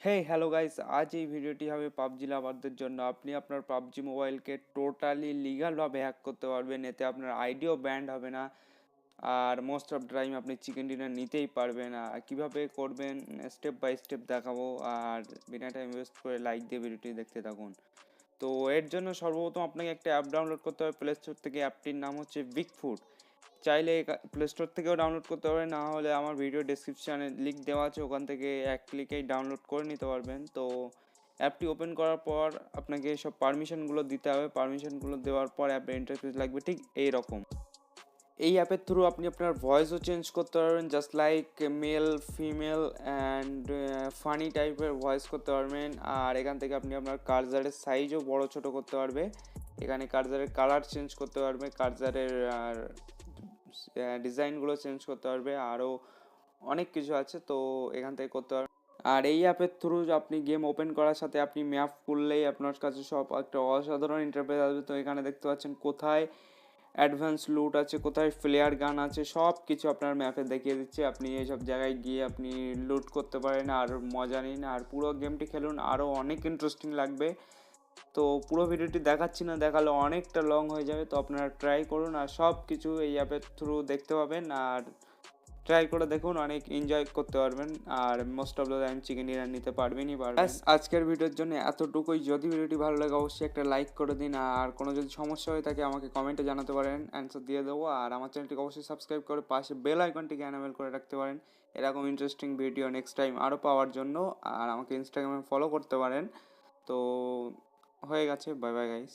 Hello guys, আজ এই ভিডিওটি হবে পাবজি লাভারদের জন্য। আপনি আপনার পাবজি মোবাইলকে টোটালি লিগালভাবে হ্যাক করতে পারবেন। এতে আপনার আইডিও ব্যান্ড হবে না, আর মোস্ট অফ টাইম আপনি চিকেন ডিনার নিতেই পারবেন। আর কীভাবে করবেন স্টেপ বাই স্টেপ দেখাবো। আর বিনা টাইম ওয়েস্ট করে লাইক দিয়ে ভিডিওটি দেখতে থাকুন। তো এর জন্য সর্বপ্রথম আপনাকে একটা অ্যাপ ডাউনলোড করতে হবে প্লে স্টোর থেকে। অ্যাপটির নাম হচ্ছে বিগ ফুড। চাইলে প্লে স্টোর থেকেও ডাউনলোড করতে পারবেন, না হলে আমার ভিডিও ডেসক্রিপশানে লিঙ্ক দেওয়া আছে, ওখান থেকে এক ক্লিকেই ডাউনলোড করে নিতে পারবেন। তো অ্যাপটি ওপেন করার পর আপনাকে সব পারমিশনগুলো দিতে হবে। পারমিশনগুলো দেওয়ার পর অ্যাপের ইন্টারফেস লাগবে ঠিক এই রকম। এই অ্যাপের থ্রু আপনি আপনার ভয়েসও চেঞ্জ করতে পারবেন, just like male, female and funny টাইপের ভয়েস করতে পারবেন। আর এখান থেকে আপনি আপনার কার্সারের সাইজও বড় ছোট করতে পারবে। এখানে কার্সারের কালার চেঞ্জ করতে পারবে, কার্সারের ডিজাইনগুলো চেঞ্জ করতে পারবে, আরও অনেক কিছু আছে, তো এখান থেকে করতে পারবেন। আর এই অ্যাপের থ্রু আপনি গেম ওপেন করার সাথে আপনি ম্যাপ খুললেই আপনার কাছে সব একটা অসাধারণ ইন্টারফেস আসবে। তো এখানে দেখতে পাচ্ছেন কোথায় অ্যাডভান্স লুট আছে, কোথায় ফ্লেয়ার গান আছে, সব কিছু আপনার ম্যাপে দেখিয়ে দিচ্ছে। আপনি এইসব জায়গায় গিয়ে আপনি লুট করতে পারেন আর মজা নিন, আর পুরো গেমটি খেলুন, আরও অনেক ইন্টারেস্টিং লাগবে। তো পুরো ভিডিওটি দেখাচ্ছি না, দেখালে অনেকটা লং হয়ে যাবে। তো আপনারা ট্রাই করুন, আর সব কিছু এই অ্যাপের থ্রু দেখতে পাবেন। আর ট্রাই করে দেখুন, অনেক এনজয় করতে পারবেন। আর most of the time chicken dinner নিতে পারবেনই পারবেন। আজকের ভিডিওর জন্য এতটুকুই। যদি ভিডিওটি ভালো লাগে অবশ্যই একটা লাইক করে দিন। আর কোনো যদি সমস্যা হয়ে থাকে আমাকে কমেন্টে জানাতে পারেন, অ্যান্সার দিয়ে দেবো। আর আমার চ্যানেলটিকে অবশ্যই সাবস্ক্রাইব করে পাশে বেল আইকনটিকে এনাবেল করে রাখতে পারেন এরকম ইন্টারেস্টিং ভিডিও নেক্সট টাইম আরও পাওয়ার জন্য। আর আমাকে ইনস্টাগ্রামে ফলো করতে পারেন। তো হয়ে গেছে, বাই বাই গাইস।